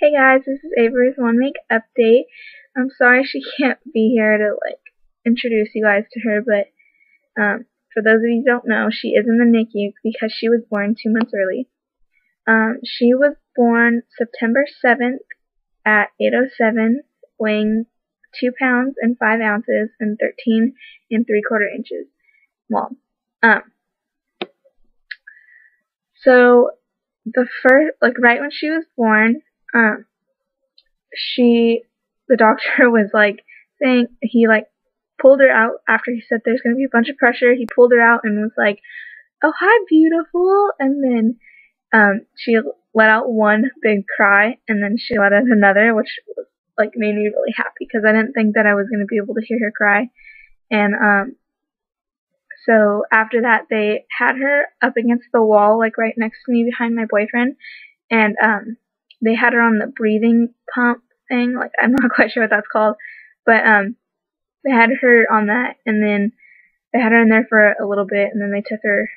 Hey guys, this is Averys one week update. I'm sorry she can't be here to introduce you guys to her, but for those of you who don't know, she is in the NICU because she was born 2 months early. She was born September 7th at 8:07, weighing 2 pounds and 5 ounces and 13 3/4 inches long. So the first, right when she was born, the doctor was saying he pulled her out after he said there's going to be a bunch of pressure. He pulled her out and was like, "Oh, hi, beautiful." And then she let out one big cry, and then she let out another, which made me really happy because I didn't think that I was going to be able to hear her cry. And so after that, they had her up against the wall, right next to me behind my boyfriend, and they had her on the breathing pump thing. I'm not quite sure what that's called, but they had her on that, and then they had her in there for a little bit, and then they took her,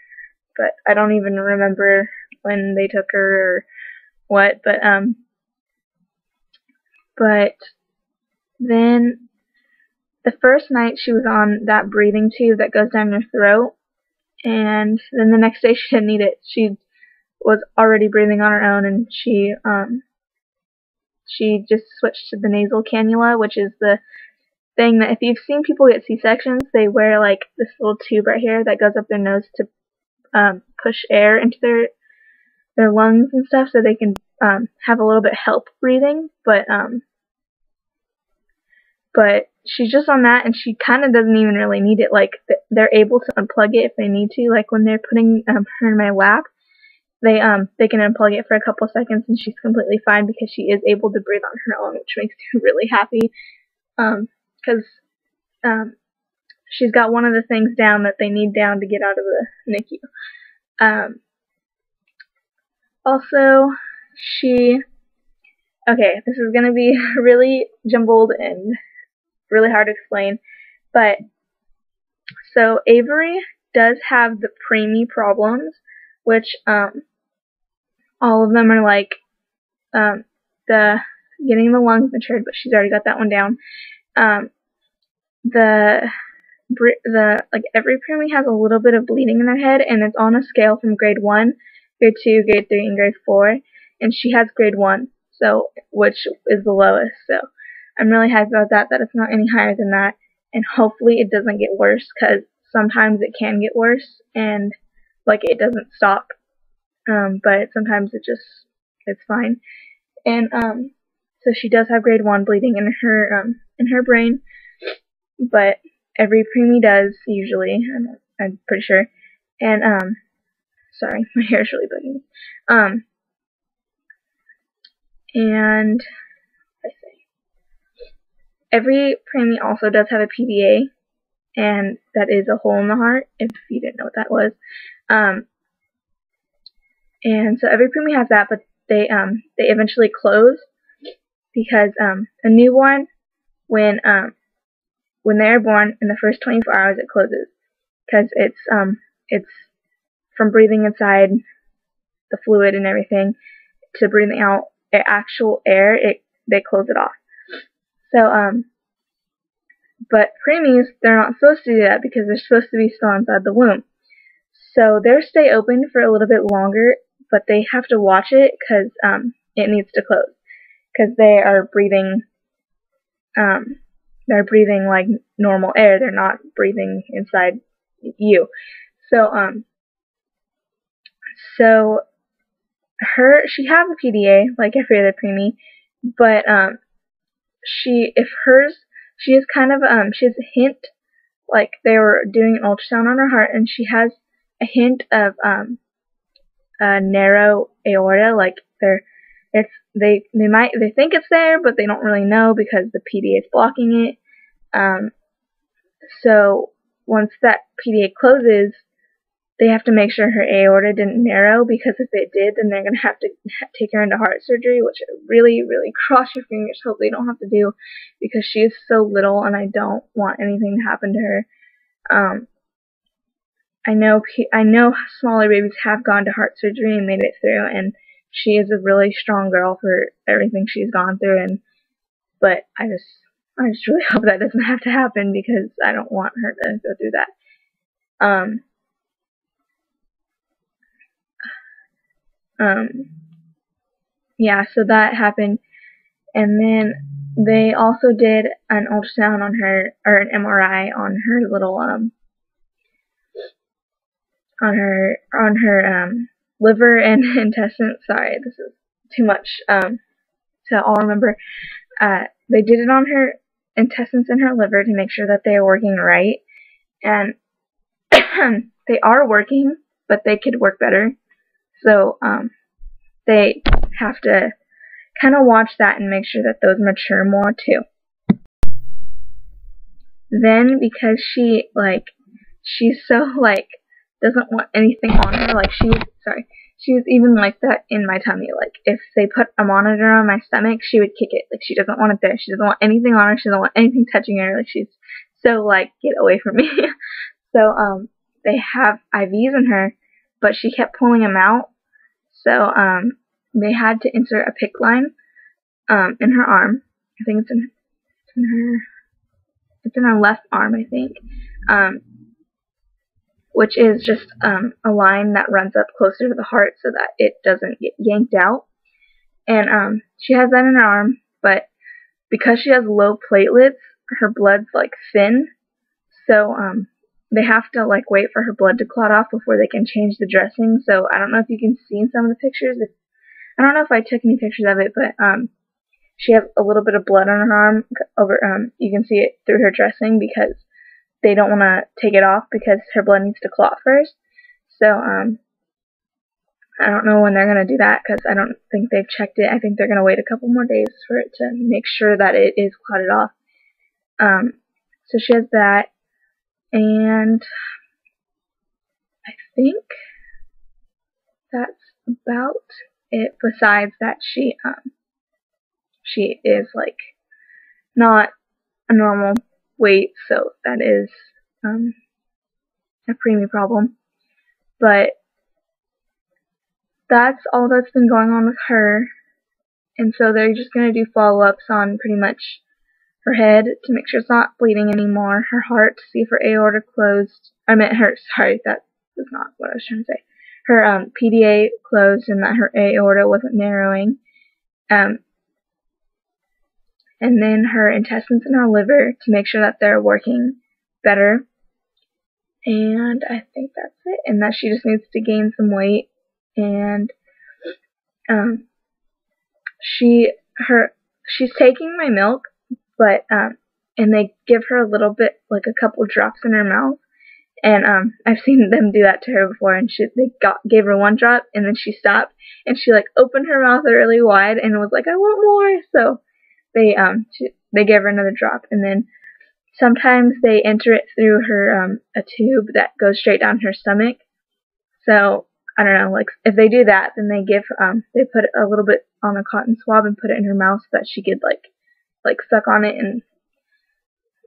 but I don't even remember when they took her or what, but then the first night she was on that breathing tube that goes down your throat, and then the next day she didn't need it. She was already breathing on her own, and she just switched to the nasal cannula, which is the thing that if you've seen people get C-sections, they wear this little tube right here that goes up their nose to push air into their lungs and stuff, so they can have a little bit help breathing. But she's just on that, and she kind of doesn't even really need it. They're able to unplug it if they need to. When they're putting her in my lap, they can unplug it for a couple seconds, and she's completely fine because she is able to breathe on her own, which makes me really happy. Because she's got one of the things down that they need down to get out of the NICU. Also, okay, this is gonna be really jumbled and really hard to explain, but so Avery does have the preemie problems, which all of them are the getting the lungs matured, but she's already got that one down. Every preemie has a little bit of bleeding in their head, and it's on a scale from grade 1, grade 2, grade 3, and grade 4, and she has grade 1, so which is the lowest. So I'm really happy about that it's not any higher than that, and hopefully it doesn't get worse, because sometimes it can get worse, and it doesn't stop, but sometimes it's fine. And so she does have grade 1 bleeding in her brain, but every preemie does usually. I'm pretty sure. And sorry, my hair is really bugging me. And let's see. Every preemie also does have a PDA, and that is a hole in the heart, if you didn't know what that was. And so every preemie has that, but they eventually close, because a newborn, when they're born, in the first 24 hours it closes, because it's from breathing inside the fluid and everything to breathing out actual air, they close it off. So but preemies, they're not supposed to do that because they're supposed to be still inside the womb. So they stay open for a little bit longer, but they have to watch it because it needs to close, because they are breathing like normal air. They're not breathing inside you. So she has a PDA like every other preemie, but she has kind of she has a hint, they were doing an ultrasound on her heart, and she has a hint of a narrow aorta. They think it's there, but they don't really know because the PDA is blocking it. So once that PDA closes, they have to make sure her aorta didn't narrow, because if it did, then they're going to have to take her into heart surgery, which I really, really cross your fingers, hope they don't have to do, because she is so little and I don't want anything to happen to her. I know smaller babies have gone to heart surgery and made it through, and she is a really strong girl for everything she's gone through, but I just really hope that doesn't have to happen, because I don't want her to go through that. Yeah, so that happened, and then they also did an ultrasound on her, or an MRI on her little on her liver and intestines. Sorry, this is too much to all remember. They did it on her intestines and her liver to make sure that they are working right, and they are working, but they could work better. So they have to kind of watch that and make sure that those mature more too. Then, because she's so doesn't want anything on her, she was even like that in my tummy. Like, if they put a monitor on my stomach, she would kick it. Like, she doesn't want it there. She doesn't want anything on her. She doesn't want anything touching her. Like, she's so like, get away from me. So they have IVs in her, but she kept pulling them out. So they had to insert a PICC line in her arm. I think it's in her left arm, I think. Which is just a line that runs up closer to the heart so that it doesn't get yanked out. And she has that in her arm, but because she has low platelets, her blood's like thin, so they have to like wait for her blood to clot off before they can change the dressing. So I don't know if you can see in some of the pictures. I don't know if I took any pictures of it, but she has a little bit of blood on her arm. You can see it through her dressing, because they don't want to take it off because her blood needs to clot first. So I don't know when they're going to do that, because I don't think they've checked it. I think they're going to wait a couple more days for it to make sure that it is clotted off. So she has that, and I think that's about it, besides that she is like not a normal weight, so that is a preemie problem. But that's all that's been going on with her, and so they're just going to do follow-ups on pretty much her head to make sure it's not bleeding anymore, her heart to see if her aorta closed. Sorry, that was not what I was trying to say. Her PDA closed and that her aorta wasn't narrowing. And then her intestines and her liver to make sure that they're working better. And I think that's it. And that she just needs to gain some weight. And she's taking my milk, but and they give her a little bit, like a couple drops in her mouth. And I've seen them do that to her before, and they gave her one drop, and then she stopped, and she like opened her mouth really wide and was like, I want more. So they gave her another drop, and then sometimes they enter it through her a tube that goes straight down her stomach. So I don't know, like if they do that, then they put a little bit on a cotton swab and put it in her mouth so that she could like suck on it and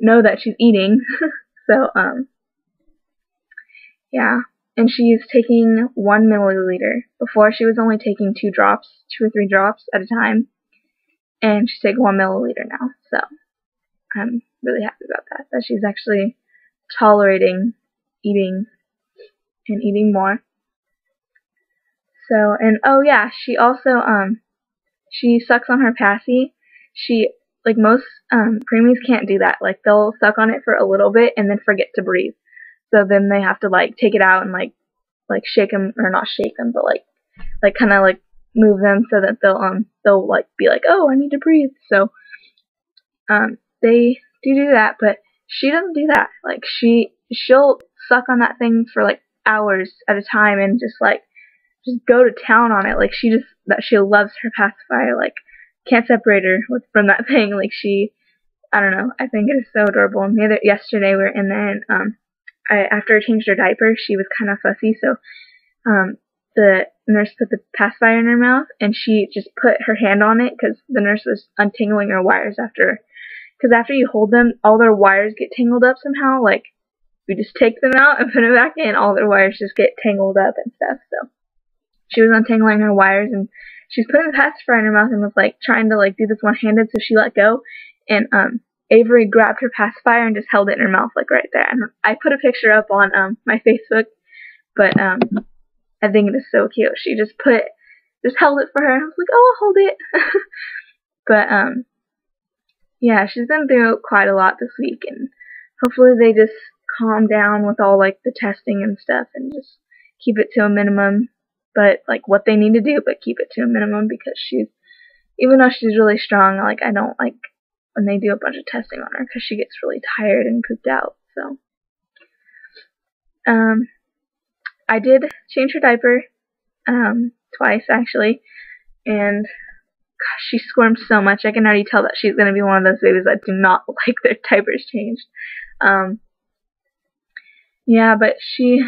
know that she's eating. So yeah, and she's taking 1 milliliter. Before, she was only taking 2 or 3 drops at a time, and she's taking 1 milliliter now. So I'm really happy about that. That she's actually tolerating eating and eating more. So, and oh yeah, she also she sucks on her passy. Like most preemies can't do that. Like they'll suck on it for a little bit and then forget to breathe. So then they have to like take it out and like shake them, or not shake them, but like kind of like move them so that they'll like be like, oh, I need to breathe. So they do that, but she doesn't do that. Like she'll suck on that thing for like hours at a time and just go to town on it. Like she loves her pacifier. Like can't separate her from that thing. Like I don't know. I think it is so adorable. And yesterday we were in there, and after I changed her diaper, she was kind of fussy, so the nurse put the pacifier in her mouth, and she just put her hand on it because the nurse was untangling her wires because after you hold them, all their wires get tangled up somehow. Like, you just take them out and put them back in, all their wires just get tangled up and stuff. So she was untangling her wires, and she was putting the pacifier in her mouth and was like trying to like do this one-handed, so she let go, and Avery grabbed her pacifier and just held it in her mouth like right there. And I put a picture up on my Facebook, but I think it is so cute. She just held it for her, and I was like, oh, I'll hold it. But yeah, she's been through quite a lot this week, and hopefully they just calm down with all like the testing and stuff and just keep it to a minimum, but like what they need to do, but keep it to a minimum, because even though she's really strong, like I don't like when they do a bunch of testing on her, because she gets really tired and pooped out. So I did change her diaper twice actually, and gosh, she squirmed so much. I can already tell that she's gonna be one of those babies that do not like their diapers changed. Yeah, but she's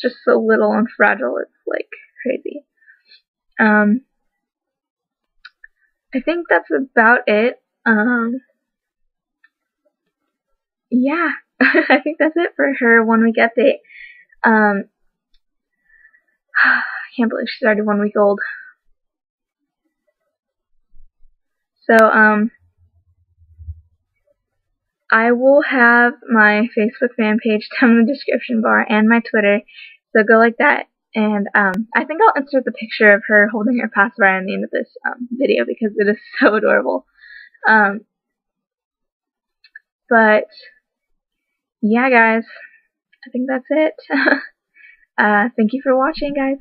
just so little and fragile. It's like crazy. I think that's about it. Yeah, I think that's it for her 1 week update. I can't believe she's already 1 week old. So, I will have my Facebook fan page down in the description bar and my Twitter, so go like that. And I think I'll insert the picture of her holding her pacifier at the end of this video, because it is so adorable. But yeah, guys, I think that's it. Thank you for watching, guys.